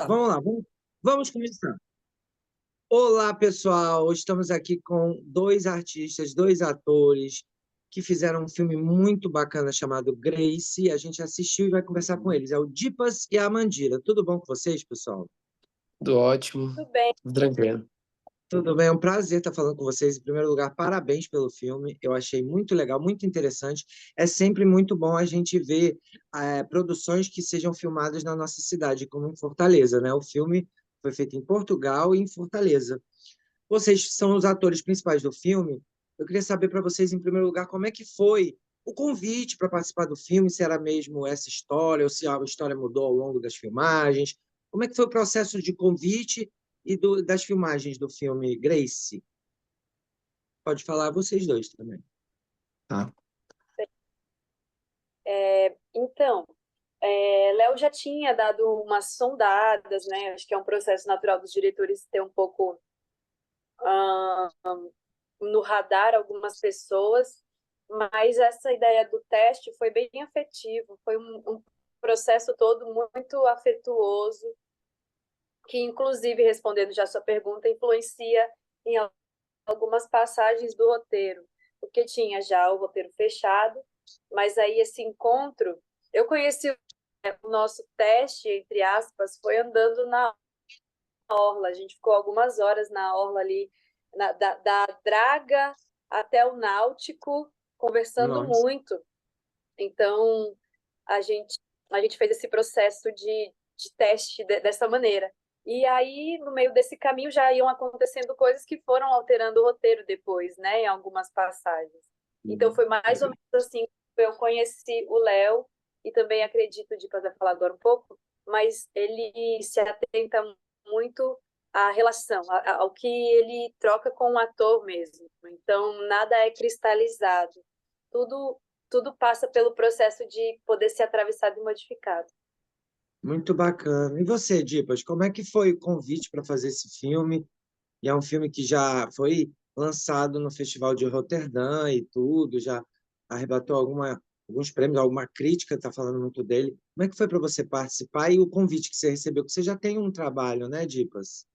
Vamos lá, vamos começar. Olá, pessoal! Estamos aqui com dois artistas, dois atores que fizeram um filme muito bacana chamado Grace. A gente assistiu e vai conversar com eles. É o Dipas e a Amandira. Tudo bom com vocês, pessoal? Tudo ótimo, Tudo bem. tudo tranquilo. Tudo bem, é um prazer estar falando com vocês. Em primeiro lugar, parabéns pelo filme. Eu achei muito legal, muito interessante. É sempre muito bom a gente ver produções que sejam filmadas na nossa cidade, como em Fortaleza, né? O filme foi feito em Portugal e em Fortaleza. Vocês são os atores principais do filme. Eu queria saber para vocês, em primeiro lugar, como é que foi o convite para participar do filme, se era mesmo essa história, ou se a história mudou ao longo das filmagens. Como é que foi o processo de convite e das filmagens do filme Grace? Pode falar vocês dois também. Tá. Então, Léo já tinha dado umas sondadas, né? Acho que é um processo natural dos diretores ter um pouco no radar algumas pessoas, mas essa ideia do teste foi bem afetivo, foi um processo todo muito afetuoso, que inclusive, respondendo já a sua pergunta, influencia em algumas passagens do roteiro, porque tinha já o roteiro fechado, mas aí esse encontro, eu conheci o nosso teste, entre aspas, foi andando na orla. A gente ficou algumas horas na orla ali, da Draga até o Náutico, conversando Nossa, muito. Então, a gente, a gente fez esse processo de teste dessa maneira. E aí, no meio desse caminho, já iam acontecendo coisas que foram alterando o roteiro depois, né, em algumas passagens. Então, foi mais ou menos assim que eu conheci o Léo, e também acredito, de poder falar agora um pouco, mas ele se atenta muito à relação, ao que ele troca com o ator mesmo. Então, nada é cristalizado. Tudo tudo passa pelo processo de poder ser atravessado e modificado. muito bacana. E você, Dipas, como é que foi o convite para fazer esse filme? E é um filme que já foi lançado no Festival de Roterdã e tudo, já arrebatou alguns prêmios, alguma crítica está falando muito dele. Como é que foi para você participar e o convite que você recebeu? Porque você já tem um trabalho, né, Dipas,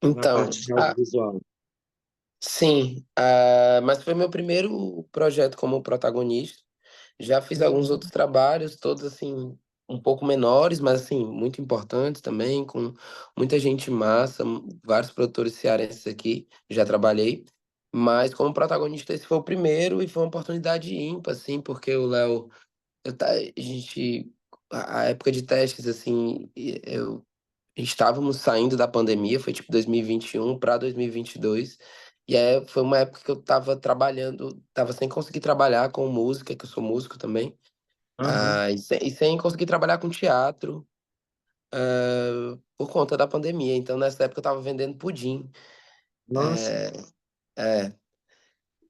na Então, parte de audiovisual. sim, mas foi meu primeiro projeto como protagonista. Já fiz alguns Uhum. outros trabalhos, todos assim, um pouco menores, mas assim, muito importantes também, com muita gente massa, vários produtores cearenses aqui, já trabalhei. Mas como protagonista, esse foi o primeiro e foi uma oportunidade ímpar, assim, porque o Léo, a gente, a época de testes, assim, estávamos saindo da pandemia, foi tipo 2021 para 2022. E aí foi uma época que eu tava trabalhando, tava sem conseguir trabalhar com música, que eu sou músico também, Aham. e sem conseguir trabalhar com teatro, por conta da pandemia. Então nessa época eu tava vendendo pudim. Nossa, É, é,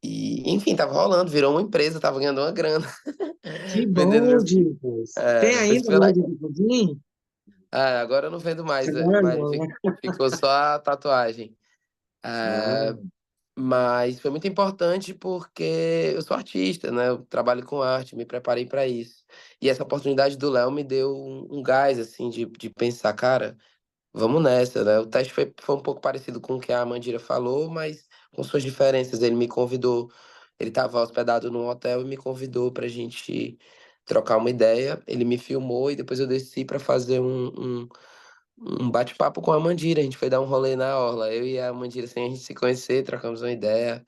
e enfim, tava rolando, virou uma empresa, tava ganhando uma grana, que vendendo bom, meus. Dipas. Tem Depois ainda foi lá. loja de pudim? Agora eu não vendo mais, Agora mas não, né? ficou só a tatuagem. Ah, É, Mas foi muito importante porque eu sou artista, né? Eu trabalho com arte, me preparei para isso. E essa oportunidade do Léo me deu um gás, assim, de pensar, cara, vamos nessa, né? O teste foi um pouco parecido com o que a Mandira falou, mas com suas diferenças. Ele me convidou, ele estava hospedado num hotel e me convidou para a gente trocar uma ideia. Ele me filmou e depois eu desci para fazer um bate-papo com a Mandira. A gente foi dar um rolê na orla. Eu e a Mandira, sem a gente se conhecer, trocamos uma ideia.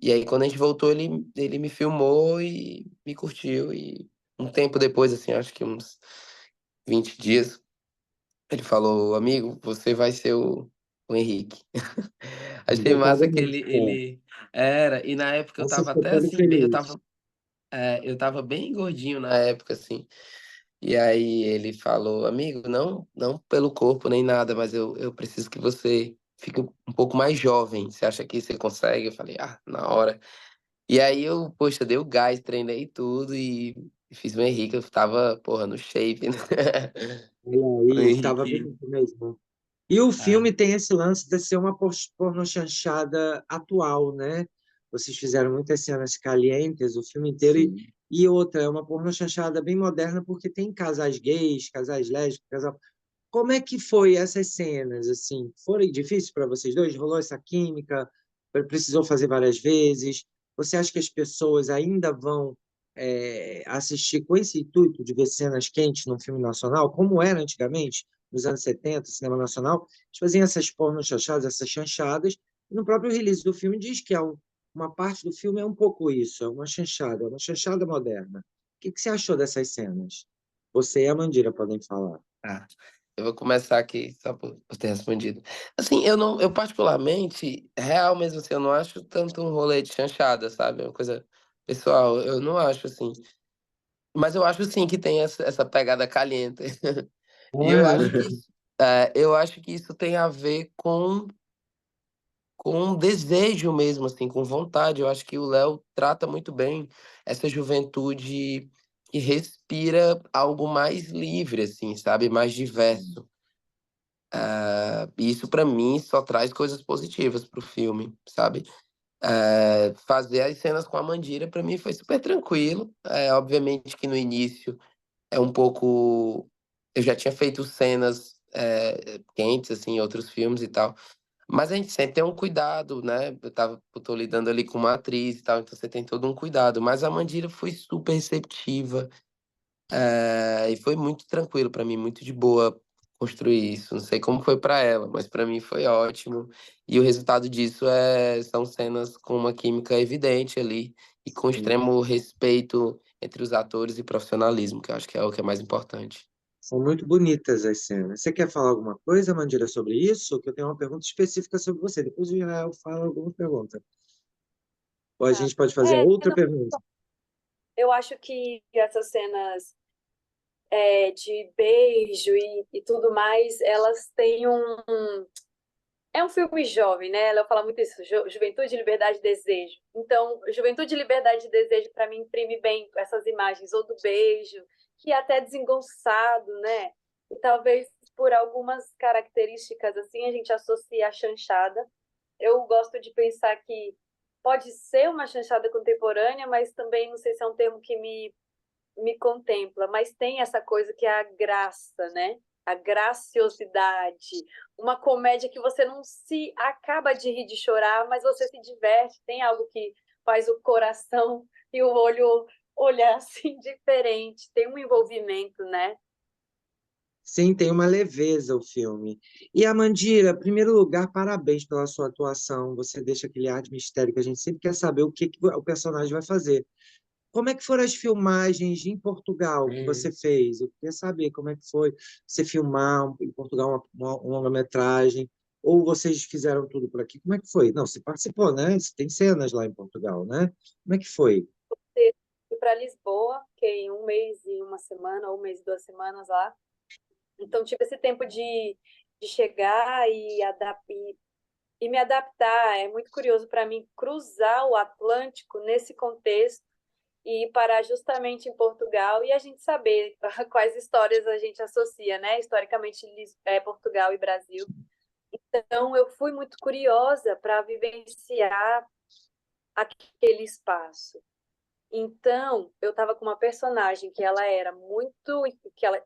E aí, quando a gente voltou, ele me filmou e me curtiu. E um tempo depois, assim, acho que uns 20 dias, ele falou: Amigo, você vai ser o Henrique. Achei massa que ele, protagonista. ele era. E na época eu Você tava ficou até todo assim, feliz. eu tava bem gordinho na época, assim. E aí ele falou: Amigo, não pelo corpo nem nada, mas eu preciso que você fique um pouco mais jovem. Você acha que você consegue? Eu falei: Na hora. E aí eu, poxa, dei o gás, treinei tudo e fiz o Henrique. Eu tava, porra, no shape, né? Olha O aí, estava Henrique. bonito mesmo. E o Ah, filme tem esse lance de ser uma pornochanchada atual, né? Vocês fizeram muitas cenas calientes o filme inteiro. sim. E outra, é uma pornochanchada bem moderna, porque tem casais gays, casais lésbicos, casal... Como é que foi essas cenas, assim? Foram difíceis para vocês dois? Rolou essa química? Precisou fazer várias vezes? Você acha que as pessoas ainda vão assistir com esse intuito de ver cenas quentes num filme nacional, como era antigamente, nos anos 70, cinema nacional? Eles faziam essas porno-chanchadas, essas chanchadas, e no próprio release do filme diz que uma parte do filme é um pouco isso, é uma chanchada moderna. O que você achou dessas cenas? Você e a Mandira podem falar. Ah, eu vou começar aqui, só por ter respondido. Assim, eu particularmente, real mesmo assim, eu não acho tanto um rolê de chanchada, sabe? É uma coisa pessoal, eu não acho assim. Mas eu acho sim que tem essa pegada caliente. E eu acho que isso tem a ver com um desejo mesmo, assim, com vontade. Eu acho que o Léo trata muito bem essa juventude que respira algo mais livre, assim, sabe? Mais diverso. E isso, pra mim, só traz coisas positivas pro filme, sabe? Fazer as cenas com a Mandira, pra mim, foi super tranquilo. Obviamente que no início é um pouco. Eu já tinha feito cenas quentes, assim, em outros filmes e tal. Mas a gente sempre tem um cuidado, né? Eu tô lidando ali com uma atriz e tal, então você tem todo um cuidado. Mas a Mandira foi super receptiva, e foi muito tranquilo pra mim, muito de boa construir isso. Não sei como foi pra ela, mas pra mim foi ótimo. E o resultado disso são cenas com uma química evidente ali e com Sim. extremo respeito entre os atores e profissionalismo, que eu acho que é o que é mais importante. São muito bonitas as cenas. Você quer falar alguma coisa, Mandira, sobre isso? Que eu tenho uma pergunta específica sobre você. Depois eu falo alguma pergunta. Ou a Tá. gente pode fazer a outra Não, pergunta. eu acho que essas cenas de beijo e tudo mais, elas têm É um filme jovem, né? Ela fala muito isso, juventude, liberdade e desejo. Então, juventude, liberdade e desejo, para mim, imprime bem essas imagens, ou do beijo, que é até desengonçado, né? E talvez por algumas características, assim, a gente associa a chanchada. Eu gosto de pensar que pode ser uma chanchada contemporânea, mas também não sei se é um termo que me contempla, mas tem essa coisa que é a graça, né? A graciosidade, uma comédia que você não se acaba de rir de chorar, mas você se diverte, tem algo que faz o coração e o olho olhar assim diferente, tem um envolvimento, né? Sim, tem uma leveza o filme. E a Mandira, em primeiro lugar, parabéns pela sua atuação. Você deixa aquele ar de mistério que a gente sempre quer saber o que o personagem vai fazer. Como é que foram as filmagens em Portugal que você fez? Eu queria saber como é que foi você filmar em Portugal uma longa-metragem, ou vocês fizeram tudo por aqui? Como é que foi? Não, você participou, né? Você tem cenas lá em Portugal, né? Como é que foi? Fui para Lisboa, fiquei um mês e uma semana, um mês e 2 semanas lá. Então tive esse tempo de chegar e me adaptar. É muito curioso para mim cruzar o Atlântico nesse contexto e parar justamente em Portugal e a gente saber quais histórias a gente associa, né? Historicamente, Portugal e Brasil. Então, eu fui muito curiosa para vivenciar aquele espaço. Então, eu estava com uma personagem que ela era muito, que ela,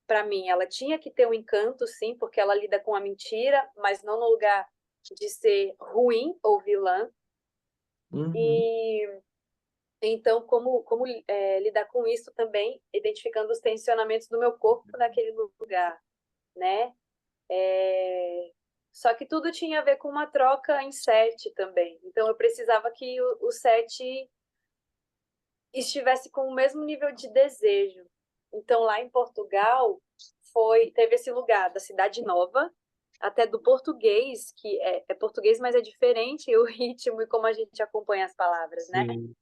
para mim, ela tinha que ter um encanto, sim, porque ela lida com a mentira, mas não no lugar de ser ruim ou vilã. Uhum. E então, como lidar com isso também, identificando os tensionamentos do meu corpo naquele lugar, né? Só que tudo tinha a ver com uma troca em set também. Então, eu precisava que o set estivesse com o mesmo nível de desejo. Então, lá em Portugal, teve esse lugar da Cidade Nova, até do português, que é português, mas é diferente o ritmo e como a gente acompanha as palavras, né? Sim.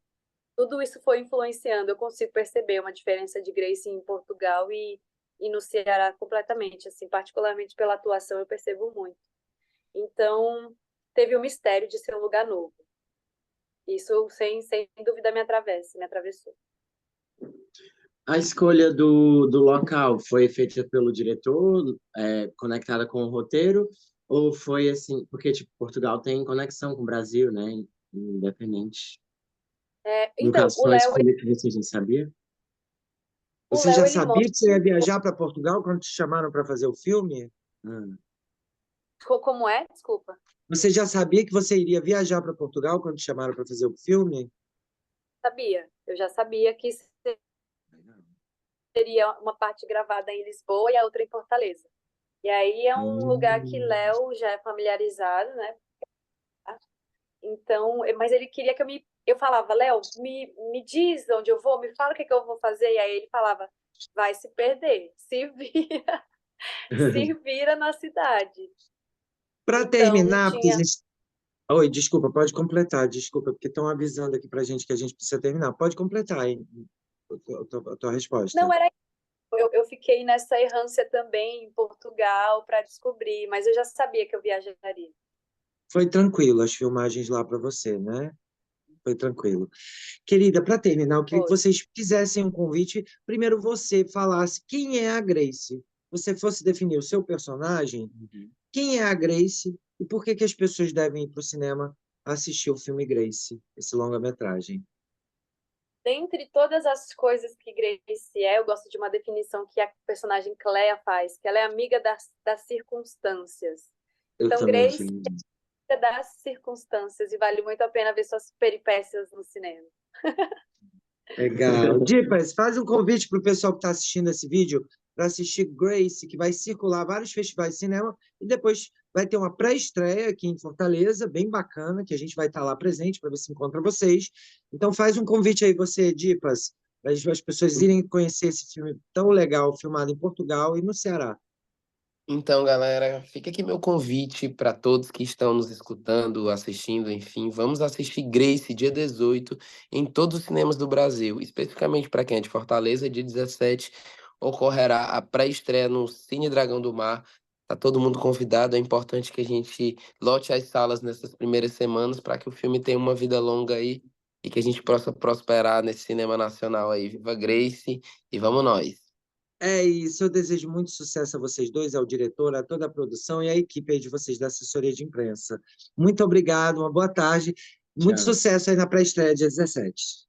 Tudo isso foi influenciando. Eu consigo perceber uma diferença de Grace em Portugal e no Ceará completamente, assim, particularmente pela atuação, eu percebo muito. Então, teve o mistério de ser um lugar novo. Isso, sem dúvida, me atravessou. A escolha do local foi feita pelo diretor, conectada com o roteiro, ou foi assim, porque tipo, Portugal tem conexão com o Brasil, né? Independente. No Então, caso, o foi uma Léo, escolha que você já sabia? O Você já Léo, ele sabia mostra que você ia viajar para Portugal quando te chamaram para fazer o filme? Hum. como é, desculpa. Você já sabia que você iria viajar para Portugal quando te chamaram para fazer o filme? Sabia. Eu já sabia que seria uma parte gravada em Lisboa e a outra em Fortaleza. E aí é um lugar que Hum. Léo já é familiarizado, né? Então, mas ele queria que eu falava, Léo, me diz onde eu vou, me fala o que eu vou fazer. E aí ele falava, vai se perder, se vira, se vira na cidade. Para Então, terminar, porque a tinha. gente... Oi, desculpa, pode completar, desculpa, porque estão avisando aqui para a gente que a gente precisa terminar. Pode completar, hein, a tua resposta. Não era. Eu fiquei nessa errância também em Portugal para descobrir, mas eu já sabia que eu viajaria. Foi tranquilo as filmagens lá para você, né? Foi tranquilo. Querida, para terminar, eu queria que Foi. vocês fizessem um convite. Primeiro você falasse quem é a Grace. Você fosse definir o seu personagem, quem é a Grace e por que que as pessoas devem ir para o cinema assistir o filme Grace, esse longa-metragem. Dentre todas as coisas que Grace é, eu gosto de uma definição que a personagem Clea faz, que ela é amiga das circunstâncias. Eu Então, também achei. Grace é amiga das circunstâncias e vale muito a pena ver suas peripécias no cinema. Legal. Dipas, faz um convite para o pessoal que está assistindo esse vídeo para assistir Grace, que vai circular vários festivais de cinema e depois vai ter uma pré-estreia aqui em Fortaleza, bem bacana, que a gente vai estar lá presente para ver se encontra vocês. Então faz um convite aí você, Dipas, para as pessoas irem conhecer esse filme tão legal, filmado em Portugal e no Ceará. Então, galera, fica aqui meu convite para todos que estão nos escutando, assistindo, enfim, vamos assistir Grace dia 18 em todos os cinemas do Brasil, especificamente para quem é de Fortaleza, dia 17 ocorrerá a pré-estreia no Cine Dragão do Mar. Tá todo mundo convidado, é importante que a gente lote as salas nessas primeiras semanas para que o filme tenha uma vida longa aí e que a gente possa prosperar nesse cinema nacional aí. Viva Grace e vamos nós! É isso, eu desejo muito sucesso a vocês dois, ao diretor, a toda a produção e à equipe aí de vocês da assessoria de imprensa. Muito obrigado, uma boa tarde, muito Tchau. sucesso aí na pré-estreia dia 17.